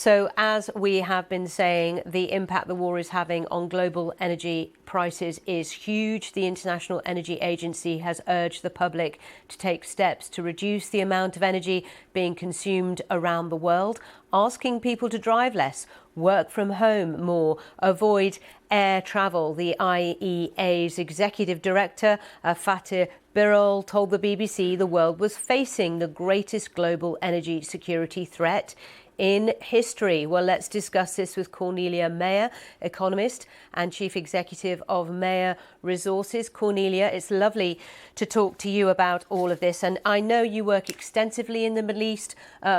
So as we have been saying, the impact the war is having on global energy prices is huge. The International Energy Agency has urged the public to take steps to reduce the amount of energy being consumed around the world, asking people to drive less, work from home more, avoid air travel. The IEA's executive director, Fatih Birol, told the BBC the world was facing the greatest global energy security threat in history. Well, let's discuss this with Cornelia Meyer, economist and chief executive of Meyer Resources. Cornelia, it's lovely to talk to you about all of this. And I know you work extensively in the Middle East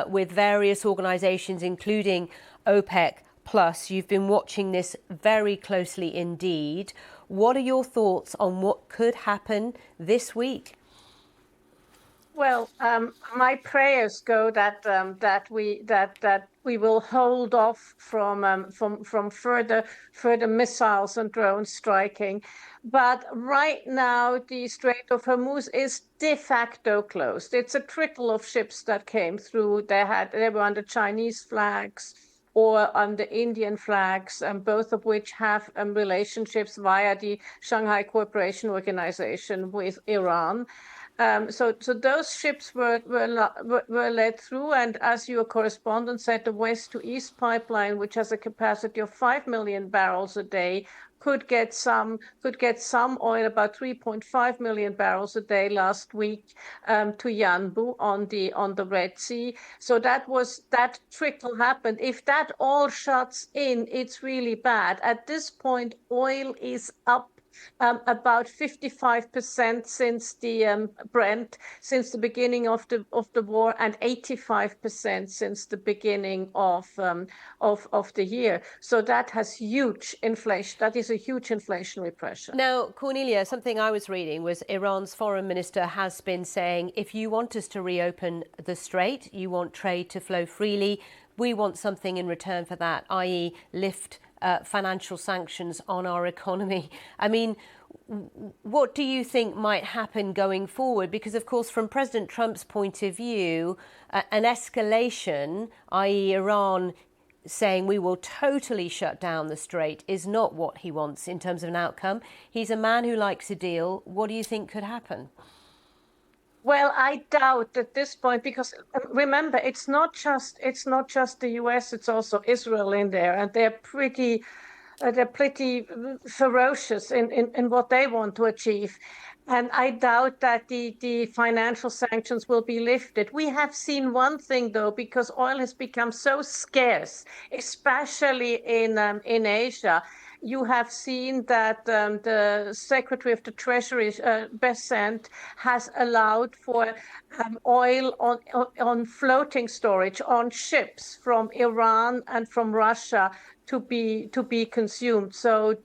with various organisations, including OPEC Plus. You've been watching this very closely indeed. What are your thoughts on what could happen this week? Well, my prayers go that we will hold off from further missiles and drones striking. But right now, the Strait of Hormuz is de facto closed. It's a trickle of ships that came through. They were under Chinese flags or under Indian flags, both of which have relationships via the Shanghai Cooperation Organization with Iran. So those ships were led through, and as your correspondent said, the West to East pipeline, which has a capacity of 5 million barrels a day, could get some oil, about 3.5 million barrels a day last week, to Yanbu on the Red Sea. So that trickle happened. If that all shuts in, it's really bad. At this point, oil is up about 55% since the Brent, since the beginning of the war, and 85% since the beginning of the year. So that has huge inflation. That is a huge inflationary pressure. Now, Cornelia, something I was reading was Iran's foreign minister has been saying, if you want us to reopen the strait, you want trade to flow freely, we want something in return for that, i.e. lift financial sanctions on our economy. I mean, what do you think might happen going forward? Because, of course, from President Trump's point of view, an escalation, i.e. Iran saying we will totally shut down the strait, is not what he wants in terms of an outcome. He's a man who likes a deal. What do you think could happen? Well, I doubt at this point, because remember, it's not just the US, it's also Israel in there, and they're pretty ferocious in what they want to achieve. And I doubt that the financial sanctions will be lifted. We have seen one thing, though, because oil has become so scarce, especially in Asia. You have seen that the Secretary of the Treasury, Bessent, has allowed for oil on floating storage on ships from Iran and from Russia to be consumed. So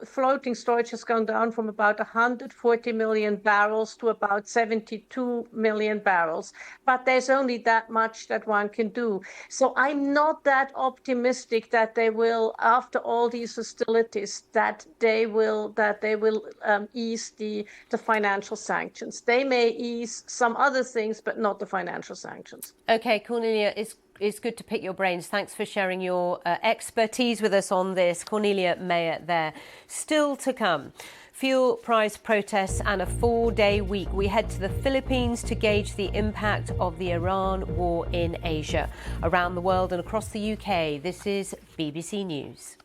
floating storage has gone down from about 140 million barrels to about 72 million barrels. But there's only that much that one can do. So I'm not that optimistic that they will, after all these hostilities, that they will ease the financial sanctions. They may ease some other things, but not the financial sanctions. Okay, Cornelia, it's good to pick your brains. Thanks for sharing your expertise with us on this. Cornelia Meyer there. Still to come, fuel price protests and a 4-day week. We head to the Philippines to gauge the impact of the Iran war in Asia. Around the world and across the UK, this is BBC News.